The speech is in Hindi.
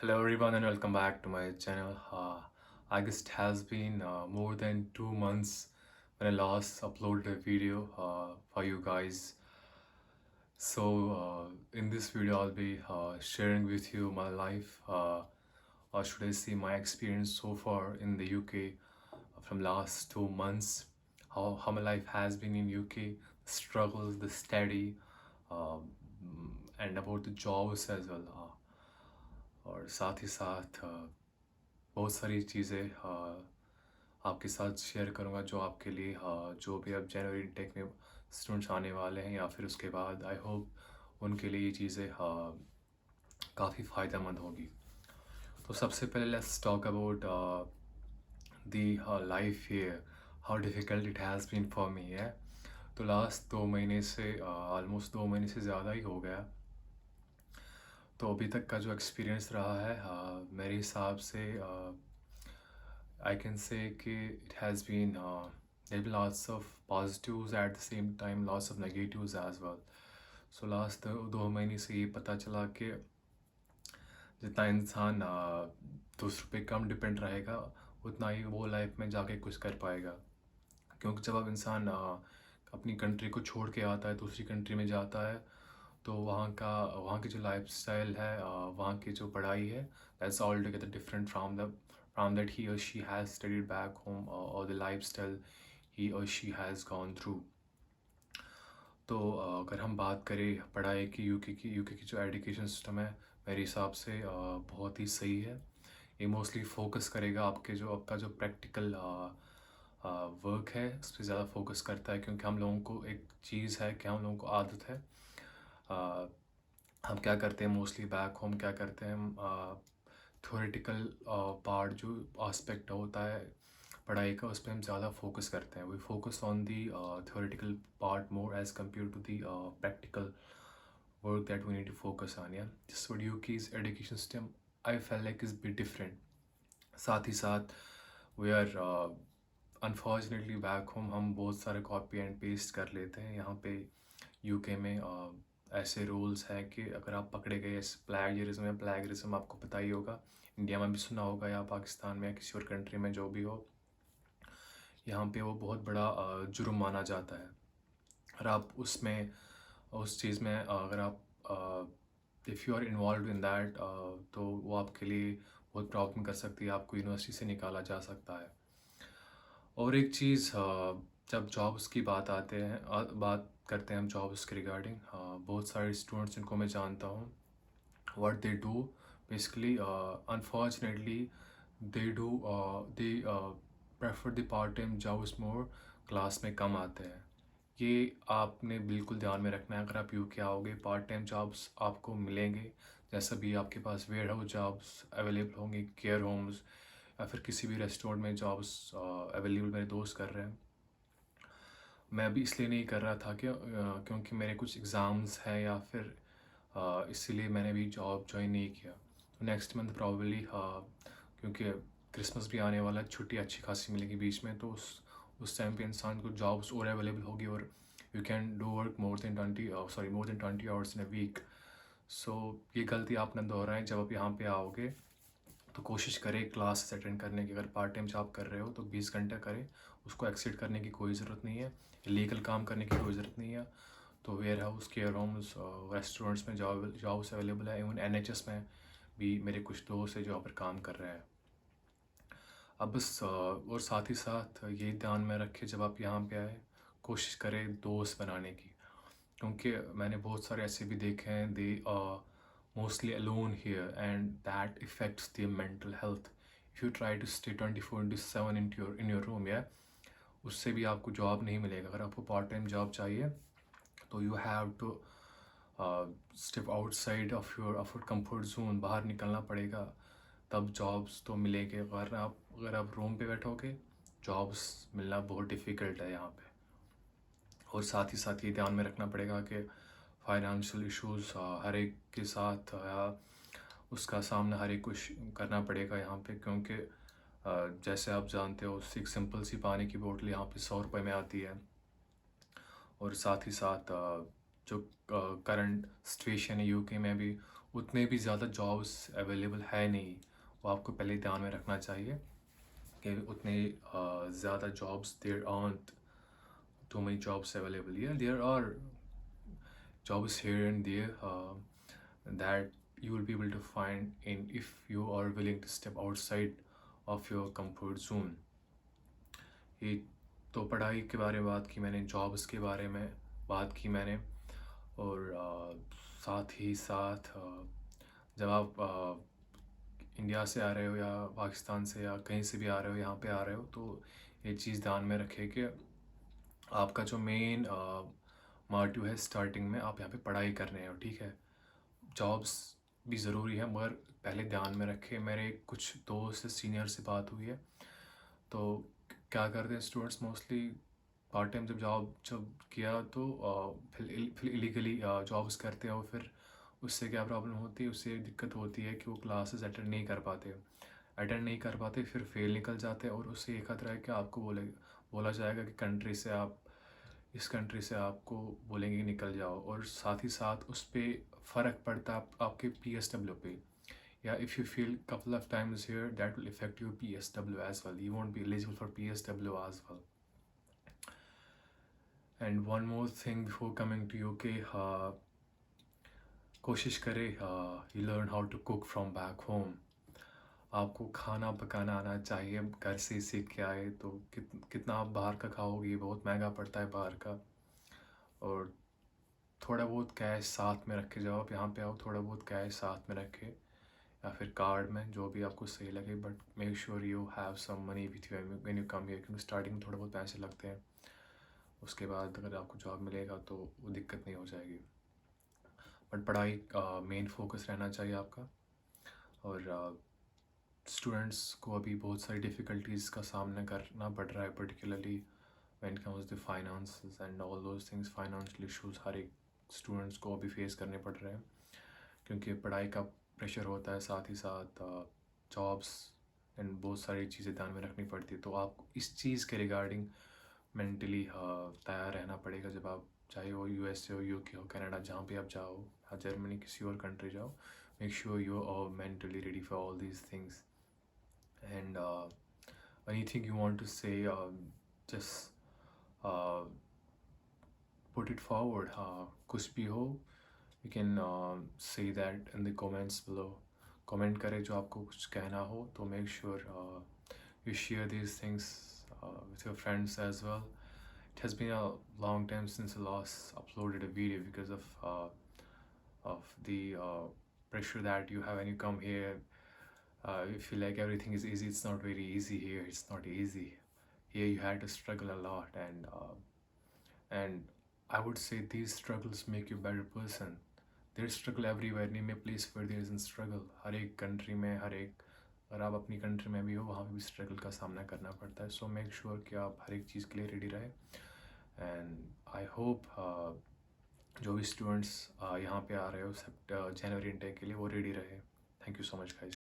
Hello everyone and welcome back to my channel. I guess it has been more than 2 months when I last uploaded a video for you guys. So in this video I'll be sharing with you my life, or should I say my experience so far in the UK from last 2 months. How my life has been in UK, the struggles, the study, um, and about the jobs as well. और साथ ही साथ बहुत सारी चीज़ें आपके साथ शेयर करूँगा जो आपके लिए जो भी अब जनवरी टेक में स्टूडेंट्स आने वाले हैं या फिर उसके बाद आई होप उनके लिए ये चीज़ें काफ़ी फ़ायदेमंद होगी। तो सबसे पहले let's talk about the life here, how difficult it has been for me है। तो लास्ट 2 महीने से ऑलमोस्ट 2 महीने से ज़्यादा ही हो गया। तो अभी तक का जो एक्सपीरियंस रहा है मेरे हिसाब से I can say कि it has been there been lots of positives at the same time lots of negatives as well. So last 2 महीने से ये पता चला कि जितना इंसान दूसरों पे कम डिपेंड रहेगा उतना ही वो लाइफ में जाके कुछ कर पाएगा। क्योंकि जब अब इंसान अपनी कंट्री को छोड़ के आता है दूसरी कंट्री में जाता है तो वहाँ की जो लाइफस्टाइल है वहाँ की जो पढ़ाई है that's all together different from that he or she has studied back home और the lifestyle he or she has gone through. तो अगर हम बात करें पढ़ाई की यूके की जो एजुकेशन सिस्टम है मेरे हिसाब से बहुत ही सही है। ये मोस्टली फोकस करेगा आपका जो प्रैक्टिकल वर्क है उस पर ज़्यादा फोकस करता है क्योंकि हम लोगों को एक चीज़ है कि हम लोगों को आदत है हम क्या करते हैं मोस्टली बैक होम क्या करते हैं हम थ्योरेटिकल पार्ट जो एस्पेक्ट होता है पढ़ाई का उस पर हम ज़्यादा फोकस करते हैं we focus on the theoretical part more as compared to the practical work that we need to focus on. Yeah, just what UK's education system I felt like is bit different. साथ ही साथ we are unfortunately back home हम बहुत सारे कॉपी एंड पेस्ट कर लेते हैं। यहाँ पे यूके में ऐसे रूल्स हैं कि अगर आप पकड़े गए प्लेगरिज्म आपको पता ही होगा, इंडिया में भी सुना होगा या पाकिस्तान में या किसी और कंट्री में जो भी हो, यहाँ पे वो बहुत बड़ा जुर्म माना जाता है। और आप उस चीज़ में अगर आप if you are involved in that तो वो आपके लिए बहुत प्रॉब्लम कर सकती है, आपको यूनिवर्सिटी से निकाला जा सकता है। और एक चीज़ जब जॉब्स की बात करते हैं हम जॉब्स के रिगार्डिंग, बहुत सारे स्टूडेंट्स जिनको मैं जानता हूँ what they do basically unfortunately they prefer the part time jobs more, class में कम आते हैं। ये आपने बिल्कुल ध्यान में रखना है। अगर आप यूके आओगे पार्ट टाइम जॉब्स आपको मिलेंगे, जैसा भी आपके पास वेयर हाउस जॉब्स अवेलेबल होंगे, केयर होम्स या फिर किसी भी रेस्टोरेंट में जॉब्स अवेलेबल मेरे दोस्त कर रहे हैं। मैं अभी इसलिए नहीं कर रहा था कि क्योंकि मेरे कुछ एग्ज़ाम्स हैं या फिर इसीलिए मैंने भी जॉब ज्वाइन नहीं किया। तो नेक्स्ट मंथ प्रॉब्ली क्योंकि क्रिसमस भी आने वाला है, छुट्टी अच्छी खासी मिलेगी बीच में, तो उस टाइम पे इंसान को जॉब्स और अवेलेबल होगी और you can do work more than 20 hours in a week. So ये गलती आप ना दोहराएं। जब आप यहाँ पे आओगे तो कोशिश करें क्लास अटेंड करने की। अगर पार्ट टाइम जॉब कर रहे हो तो 20 घंटे करें, उसको एक्सीड करने की कोई ज़रूरत नहीं है, इलीगल काम करने की कोई ज़रूरत नहीं है। तो warehouse, care homes, restaurants में जॉब्स अवेलेबल है। इवन एनएचएस में भी मेरे कुछ दोस्त हैं जो यहाँ पर काम कर रहे हैं। अब बस और साथ ही साथ ये ध्यान में रखें जब आप यहाँ पे आए कोशिश करें दोस्त बनाने की, क्योंकि मैंने बहुत सारे ऐसे भी देखे हैं they mostly alone here and that affects the mental health. If you try to stay 24/7 in your room, या उससे भी आपको जॉब नहीं मिलेगा। अगर आपको पार्ट टाइम जॉब चाहिए तो you have to step outside of your comfort zone, बाहर निकलना पड़ेगा, तब जॉब्स तो मिलेंगे। अगर आप रूम पे बैठोगे जॉब्स मिलना बहुत डिफ़िकल्ट है यहाँ पे। और साथ ही साथ ये ध्यान में रखना पड़ेगा कि फाइनेंशियल इश्यूज हर एक के साथ या उसका सामना हर एक को करना पड़ेगा यहाँ पे, क्योंकि जैसे आप जानते हो एक सिंपल सी पानी की बोतल यहाँ पे 100 रुपये में आती है। और साथ ही साथ जो करंट सिचुएशन है यूके में भी उतने भी ज़्यादा जॉब्स अवेलेबल है नहीं, वो आपको पहले ध्यान में रखना चाहिए कि उतने ज़्यादा jobs there aren't too many jobs available. Yeah, there are jobs here and there that you will be able to find in if you are willing to step outside of your comfort zone. ये तो पढ़ाई के बारे में बात की मैंने, जॉब्स के बारे में बात की मैंने, और साथ ही साथ जब आप इंडिया से आ रहे हो या पाकिस्तान से या कहीं से भी आ रहे हो, यहाँ पे आ रहे हो, तो ये चीज़ ध्यान में रखें कि आपका जो मेन मोटिव है स्टार्टिंग में, आप यहाँ पे पढ़ाई कर रहे हो, ठीक है। जॉब्स भी ज़रूरी है, मगर पहले ध्यान में रखें। मेरे कुछ दोस्त सीनियर से बात हुई है, तो क्या करते हैं स्टूडेंट्स मोस्टली पार्ट टाइम जब किया तो फिर इलीगली जॉब्स करते हैं, और फिर उससे क्या प्रॉब्लम होती है, उससे दिक्कत होती है कि वो क्लासेस अटेंड नहीं कर पाते, फिर फेल निकल जाते हैं, और उससे एक खतरा है कि आपको बोला जाएगा कि इस कंट्री से आपको बोलेंगे कि निकल जाओ, और साथ ही साथ उस पर फ़र्क पड़ता है आपके PSW पे, या if you fail couple of times here, that will affect your PSW as well. You won't be eligible for PSW as well. And one more thing before coming to UK, कोशिश करें you learn how to cook from back home. आपको खाना पकाना आना चाहिए, घर से सीख के आए तो कितना आप बाहर का खाओगे, बहुत महंगा पड़ता है बाहर का। और थोड़ा बहुत कैश साथ में रख के जाओ, आप यहाँ पे आओ, थोड़ा बहुत कैश साथ में रखे या फिर कार्ड में, जो भी आपको सही लगे, but make sure you have some money with you when you come here, क्योंकि स्टार्टिंग में थोड़ा बहुत पैसे लगते हैं। उसके बाद अगर आपको जॉब मिलेगा तो वो दिक्कत नहीं हो जाएगी, बट पढ़ाई मेन फोकस रहना चाहिए आपका। और स्टूडेंट्स को अभी बहुत सारी डिफ़िकल्टीज़ का सामना करना पड़ रहा है, particularly when it comes to finances and all those things. Financial issues हर एक स्टूडेंट्स को अभी फेस करने पड़ रहे हैं, क्योंकि पढ़ाई का प्रेशर होता है, साथ ही साथ जॉब्स एंड बहुत सारी चीज़ें ध्यान में रखनी पड़ती है। तो आपको इस चीज़ के रिगार्डिंग मेंटली तैयार रहना पड़ेगा, जब आप चाहे वो USA हो, UK हो, कनाडा, जहाँ पे आप जाओ, या जर्मनी, किसी और कंट्री जाओ, make sure you are mentally ready for all these things. And anything you want to say, just put it forward. कुछ भी हो, you can say that in the comments below. Comment करें जो आपको कुछ कहना हो, तो make sure you share these things with your friends as well. It has been a long time since I last uploaded a video because of the pressure that you have when you come here. You feel like everything is easy. It's not very easy here. It's not easy. Here you had to struggle a lot, and I would say these struggles make you a better person. There's struggle everywhere. Name a place where there isn't struggle. हर एक कंट्री में, अगर आप अपनी कंट्री में भी हो, वहाँ भी स्ट्रगल का सामना करना पड़ता है। सो मेक श्योर कि आप हर एक चीज़ के लिए रेडी रहे। एंड आई होप जो भी स्टूडेंट्स यहाँ पे आ रहे हो जनवरी इनटेक के लिए, वो रेडी रहे। Thank you so much guys.